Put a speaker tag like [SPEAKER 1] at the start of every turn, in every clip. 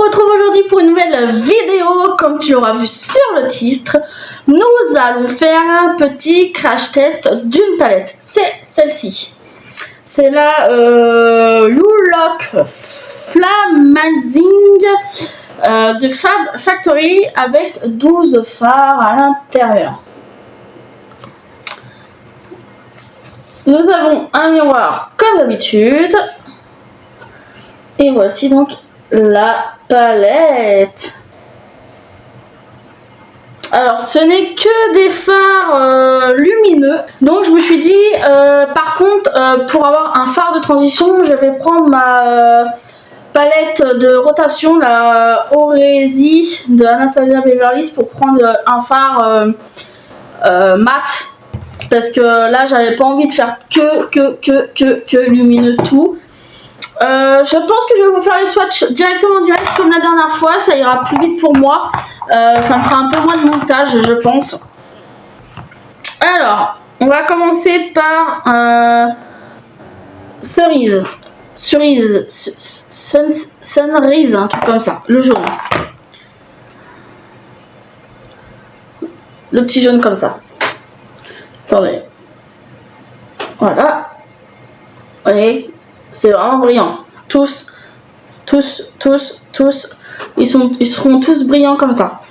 [SPEAKER 1] retrouve aujourd'hui pour une nouvelle vidéo. Comme tu l'auras vu sur le titre, nous allons faire un petit crash test d'une palette. C'est celle-ci. C'est la Look Flamazing de Fab Factory avec 12 phares à l'intérieur. Nous avons un miroir comme d'habitude. Et voici donc la palette. Alors ce n'est que des phares lumineux. Donc je me suis dit par contre pour avoir un phare de transition, je vais prendre ma palette de rotation, la Oresi de Anastasia Beverly Hills, pour prendre un phare mat. Parce que là j'avais pas envie de faire que lumineux tout. Je pense que je vais vous faire les swatchs directement en direct comme la dernière fois, ça ira plus vite pour moi, ça me fera un peu moins de montage je pense. Alors, on va commencer par Sunrise, un truc comme ça, le jaune. Le petit jaune comme ça. Attendez. Voilà. Vous voyez, c'est vraiment brillant. Tous, ils seront tous brillants comme ça.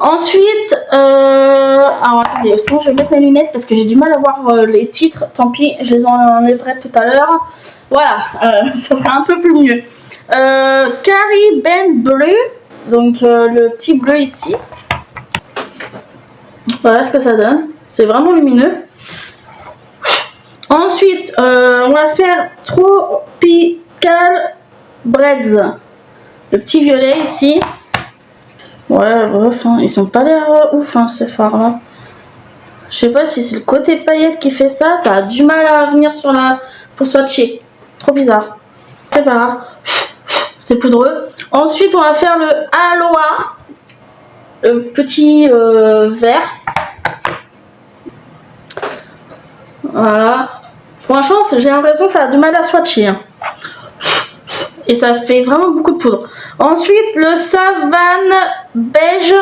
[SPEAKER 1] Ensuite, alors attendez, sinon je vais mettre mes lunettes parce que j'ai du mal à voir les titres. Tant pis, je les enlèverai tout à l'heure. Voilà, ça sera un peu plus mieux. Caribbean Bleu, donc le petit bleu ici. Voilà ce que ça donne. C'est vraiment lumineux. Ensuite, on va faire Tropical Breads. Le petit violet ici. Ouais, bref, hein, ils sont pas l'air ouf, hein, ces phares-là. Je sais pas si c'est le côté paillette qui fait ça. Ça a du mal à venir sur pour swatcher. Trop bizarre. C'est pas grave. C'est poudreux. Ensuite, on va faire le Aloha. Le petit vert. Voilà. Franchement, j'ai l'impression que ça a du mal à swatcher. Hein. Et ça fait vraiment beaucoup de poudre. Ensuite, le Savane Beige.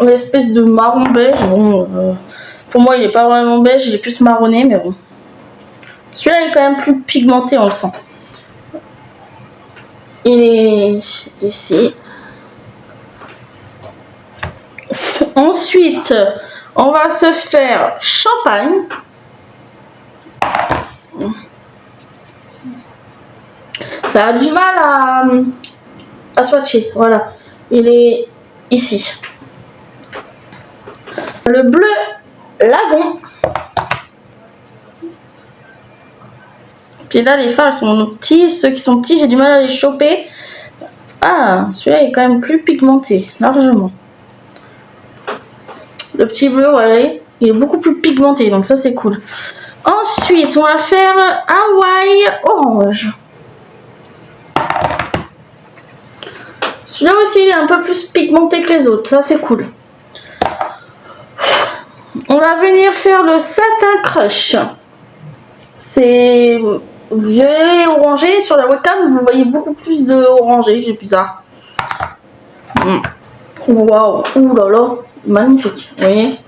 [SPEAKER 1] L'espèce de marron beige. Bon, pour moi, il n'est pas vraiment beige. Il est plus marronné, mais bon. Celui-là est quand même plus pigmenté, on le sent. Il est ici. Ensuite, on va se faire Champagne. Ça a du mal à swatcher. Voilà. Il est ici. Le bleu lagon. Puis là, les phares sont petits. Ceux qui sont petits, j'ai du mal à les choper. Ah, celui-là est quand même plus pigmenté, largement. Le petit bleu, voilà, il est beaucoup plus pigmenté, donc ça c'est cool. Ensuite, on va faire Hawaii Orange. Celui-là aussi, il est un peu plus pigmenté que les autres, ça c'est cool. On va venir faire le Satin Crush. C'est violet et orangé. Sur la webcam, vous voyez beaucoup plus de orangé, j'ai bizarre. Waouh, ouh là là. Magnifique, vous voyez,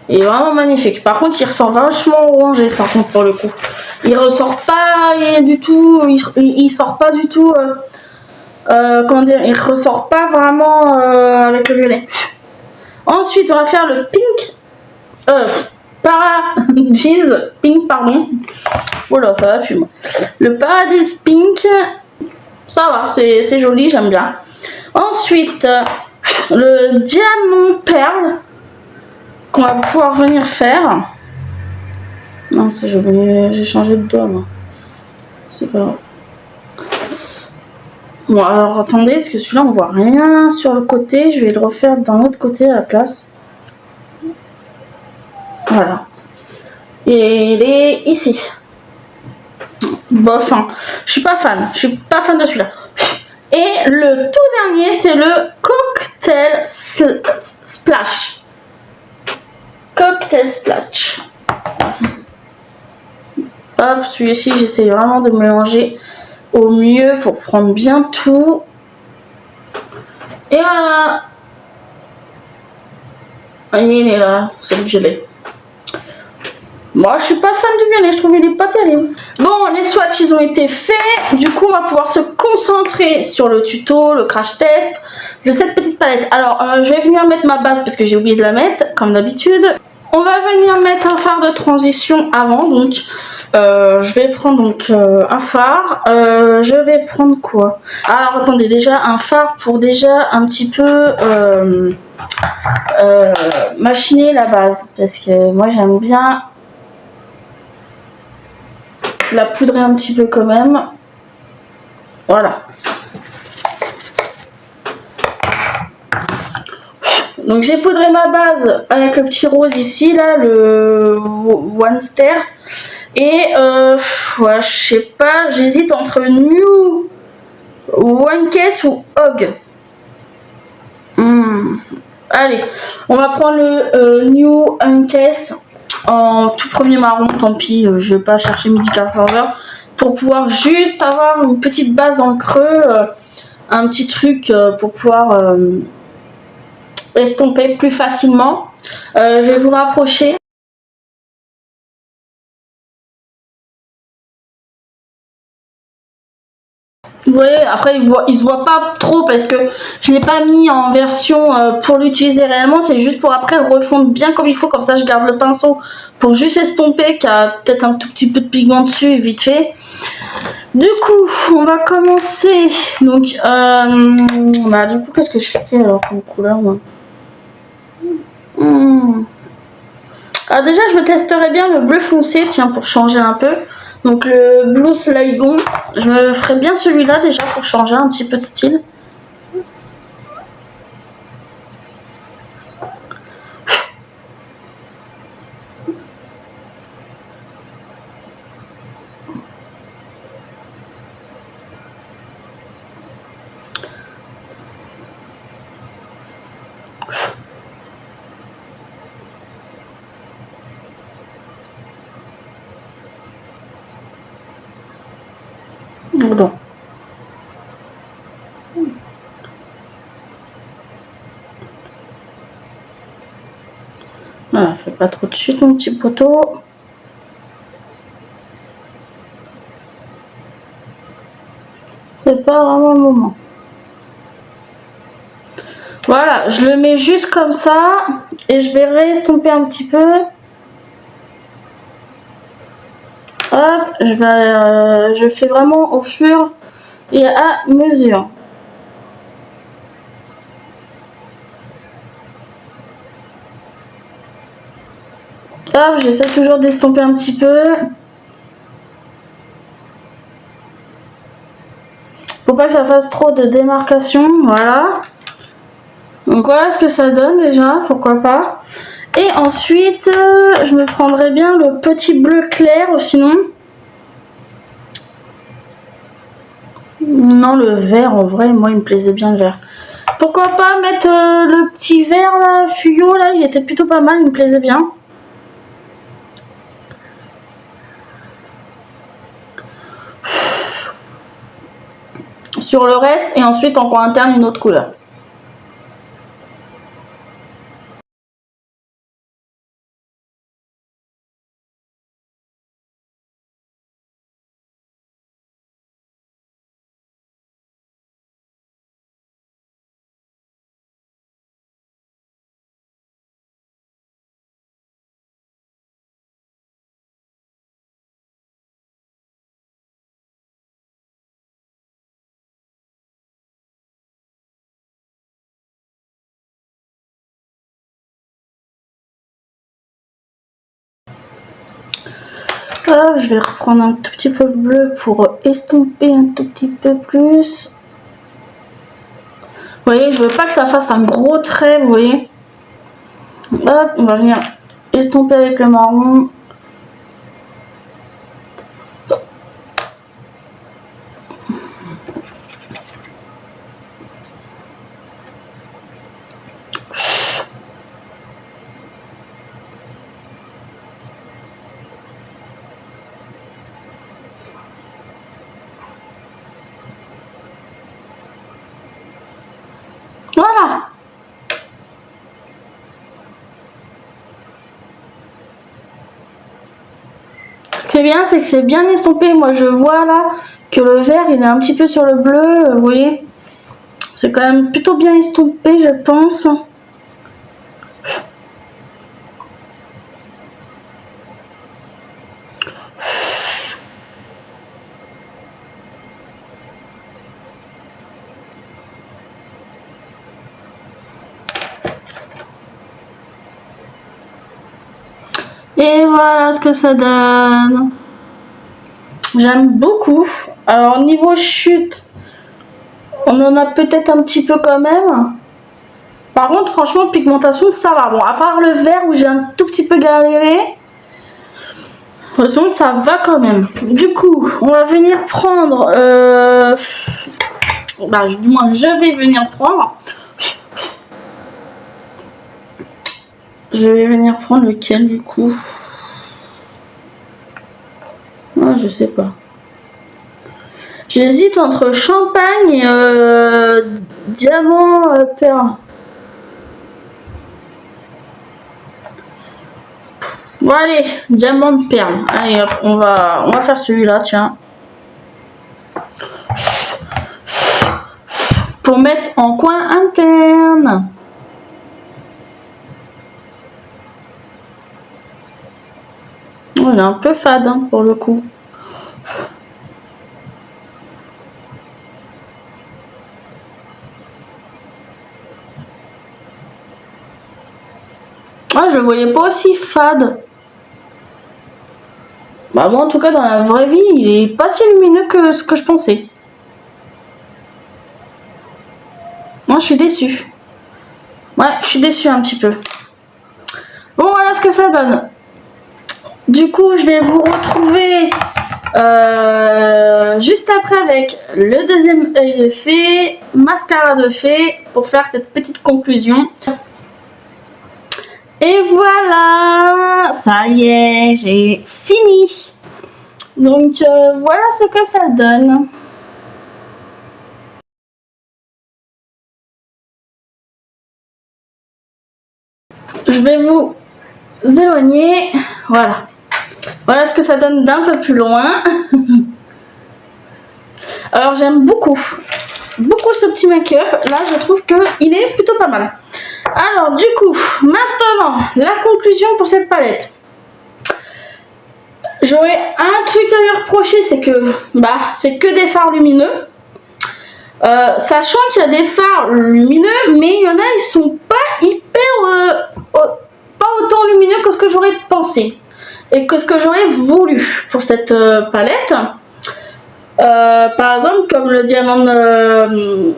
[SPEAKER 1] il est vraiment magnifique. Par contre, il ressort vachement orangé. Par contre, pour le coup, il ressort pas du tout. Il sort pas du tout. Comment dire, il ressort pas vraiment avec le violet. Ensuite, on va faire le pink. Paradise pink, pardon. Oh là, ça va plus moi. Le Paradise pink, ça va, c'est joli, j'aime bien. Ensuite. Le diamant perle qu'on va pouvoir venir faire. Non, j'ai changé de doigt moi. C'est pas grave. Bon, alors attendez, parce que celui-là on voit rien sur le côté. Je vais le refaire d'un autre côté à la place. Voilà. Et il est ici. Bof, hein. Je suis pas fan de celui-là. Et le tout dernier, c'est le Cocktail Splash. Cocktail Splash. Hop, celui-ci, j'essaie vraiment de mélanger au mieux pour prendre bien tout. Et voilà. Il est là, c'est le violet. Moi, je suis pas fan du violet, je trouve qu'il est pas terrible. Bon, les swatchs, ils ont été faits. Du coup, on va pouvoir se concentrer sur le tuto, le crash test de cette petite palette. Alors, je vais venir mettre ma base parce que j'ai oublié de la mettre, comme d'habitude. On va venir mettre un fard de transition avant, donc je vais prendre donc un fard. Je vais prendre quoi? Alors, attendez, déjà un fard pour déjà un petit peu machiner la base, parce que moi j'aime bien la poudrer un petit peu quand même. Voilà. Donc j'ai poudré ma base avec le petit rose ici, là, le One Star. Et ouais, je sais pas, j'hésite entre New One Case ou Hog. Allez, on va prendre le New One Case en tout premier marron, tant pis, je vais pas chercher Mythical Flower pour pouvoir juste avoir une petite base dans le creux, un petit truc pour pouvoir estomper plus facilement. Je vais vous rapprocher. Vous voyez, après il se voit pas trop parce que je l'ai pas mis en version pour l'utiliser réellement, c'est juste pour après refondre bien comme il faut, comme ça je garde le pinceau pour juste estomper, qui a peut-être un tout petit peu de pigment dessus et vite fait. Du coup, on va commencer. Donc, du coup, qu'est-ce que je fais alors comme couleur, moi? Alors déjà, je me testerai bien le bleu foncé, tiens, pour changer un peu. Donc le Blue Sligon, je me ferai bien celui-là déjà pour changer un petit peu de style. Bon. Voilà, fais pas trop de chute, mon petit poteau. C'est pas vraiment le moment. Voilà, je le mets juste comme ça et je vais réestomper un petit peu. Hop, je fais vraiment au fur et à mesure. Hop, j'essaie toujours d'estomper un petit peu. Faut pas que ça fasse trop de démarcation, voilà. Donc voilà ce que ça donne déjà, pourquoi pas. Et ensuite, je me prendrai bien le petit bleu clair, sinon. Non, le vert, en vrai, moi, il me plaisait bien le vert. Pourquoi pas mettre le petit vert, là, fuyot, là, il était plutôt pas mal, il me plaisait bien. Sur le reste, et ensuite, en coin interne, une autre couleur. Hop, je vais reprendre un tout petit peu de bleu pour estomper un tout petit peu plus. Vous voyez, je veux pas que ça fasse un gros trait, vous voyez. Hop, on va venir estomper avec le marron. bien, c'est que c'est bien estompé. Moi, je vois là que le vert, il est un petit peu sur le bleu. Vous voyez, c'est quand même plutôt bien estompé, je pense. Et voilà ce que ça donne. J'aime beaucoup. Alors niveau chute, on en a peut-être un petit peu quand même. Par contre, franchement, pigmentation, ça va. Bon, à part le vert où j'ai un tout petit peu galéré. De toute façon, ça va quand même. Du coup, on va venir prendre... du moins, je vais venir prendre... Je vais venir prendre lequel, du coup? Ah, je sais pas. J'hésite entre champagne et diamant perle. Bon allez, diamant perle. Allez hop, on va faire celui-là, tiens. Pour mettre en coin interne. Oh, il est un peu fade hein, pour le coup. Ah, je le voyais pas aussi fade. Bah moi en tout cas dans la vraie vie, il est pas si lumineux que ce que je pensais. Moi je suis déçue. Ouais, je suis déçue un petit peu. Bon voilà ce que ça donne. Du coup, je vais vous retrouver juste après avec le deuxième œil de fée, mascara de fée, pour faire cette petite conclusion. Et voilà, ça y est, j'ai fini. Donc voilà ce que ça donne. Je vais vous éloigner. Voilà. Voilà ce que ça donne d'un peu plus loin. Alors j'aime beaucoup ce petit make-up. Là je trouve qu'il est plutôt pas mal. Alors du coup, maintenant la conclusion pour cette palette. J'aurais un truc à lui reprocher, c'est que des fards lumineux. Sachant qu'il y a des fards lumineux, mais il y en a, ils sont pas hyper, pas autant lumineux que ce que j'aurais pensé et que ce que j'aurais voulu pour cette palette. Par exemple, comme le diamant de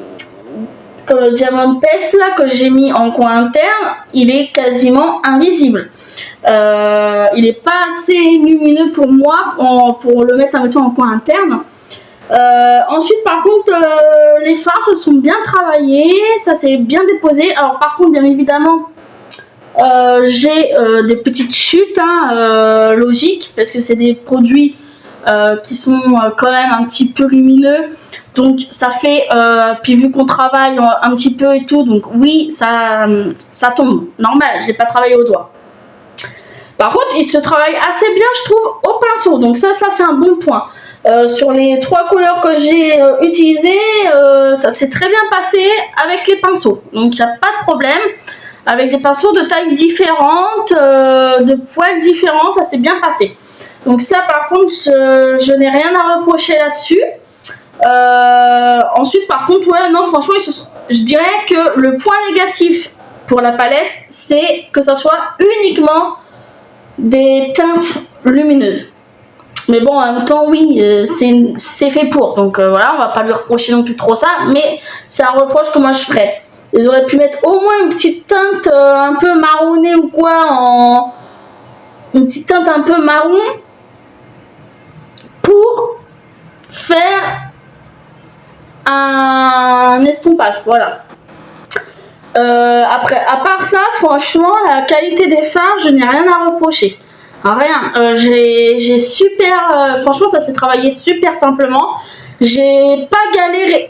[SPEAKER 1] Pes là que j'ai mis en coin interne, il est quasiment invisible. Il n'est pas assez lumineux pour moi pour le mettre en coin interne. Ensuite par contre les fards se sont bien travaillés, ça s'est bien déposé. Alors par contre bien évidemment j'ai des petites chutes logiques parce que c'est des produits qui sont quand même un petit peu lumineux, donc ça fait puis vu qu'on travaille un petit peu et tout, donc oui ça tombe normal, j'ai pas travaillé au doigt. Par contre, il se travaille assez bien, je trouve, au pinceau. Donc ça c'est un bon point. Sur les 3 couleurs que j'ai utilisées, ça s'est très bien passé avec les pinceaux. Donc il n'y a pas de problème. Avec des pinceaux de tailles différentes, de poils différents, ça s'est bien passé. Donc ça, par contre, je n'ai rien à reprocher là-dessus. Ensuite, par contre, ouais, non, franchement, je dirais que le point négatif pour la palette, c'est que ça soit uniquement des teintes lumineuses. Mais bon, en même temps, oui, c'est fait pour. Donc voilà, on va pas lui reprocher non plus trop ça, mais c'est un reproche que moi je ferais. Ils auraient pu mettre au moins une petite teinte un peu marronnée ou quoi, une petite teinte un peu marron pour faire un estompage, voilà. Après, à part ça, franchement, la qualité des fards, je n'ai rien à reprocher. Rien. J'ai super... franchement, ça s'est travaillé super simplement. J'ai pas galéré.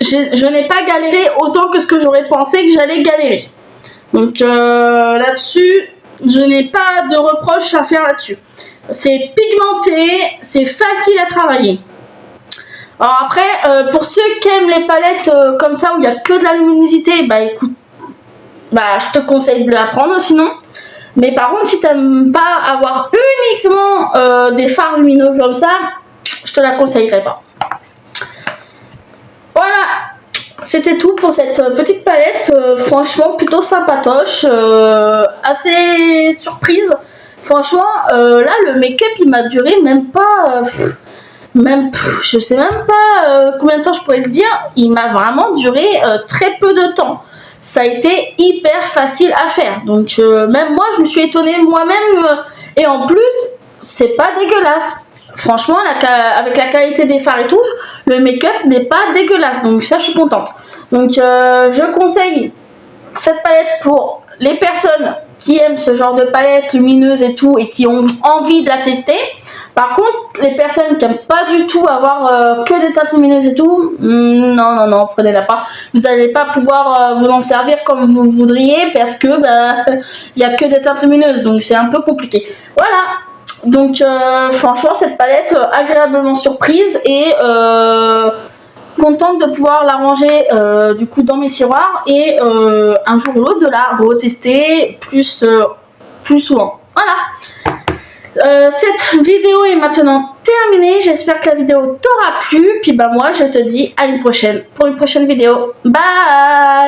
[SPEAKER 1] Je n'ai pas galéré autant que ce que j'aurais pensé que j'allais galérer. Donc là-dessus, je n'ai pas de reproche à faire là-dessus. c'est pigmenté, c'est facile à travailler. Alors après, pour ceux qui aiment les palettes comme ça où il n'y a que de la luminosité, bah écoute, bah je te conseille de la prendre sinon. Mais par contre, si tu n'aimes pas avoir uniquement des fards lumineux comme ça, je te la conseillerais pas. Voilà, c'était tout pour cette petite palette. Franchement, plutôt sympatoche, assez surprise. Franchement, là, le make-up, il m'a duré même pas... je sais même pas combien de temps je pourrais le dire. Il m'a vraiment duré très peu de temps. Ça a été hyper facile à faire. Donc, même moi, je me suis étonnée moi-même. Et en plus, c'est pas dégueulasse. Franchement, avec la qualité des fards et tout, le make-up n'est pas dégueulasse. Donc, ça, je suis contente. Donc, je conseille cette palette pour les personnes qui aiment ce genre de palette lumineuse et tout et qui ont envie de la tester. Par contre, les personnes qui n'aiment pas du tout avoir que des teintes lumineuses et tout, non, prenez-la pas. Vous n'allez pas pouvoir vous en servir comme vous voudriez parce que il n'y a que des teintes lumineuses, donc c'est un peu compliqué. Voilà. Donc franchement, cette palette agréablement surprise et contente de pouvoir la ranger du coup dans mes tiroirs et un jour ou l'autre de la retester plus souvent. Voilà. Cette vidéo est maintenant terminée. J'espère que la vidéo t'aura plu. Puis bah moi je te dis à une prochaine pour une prochaine vidéo. Bye.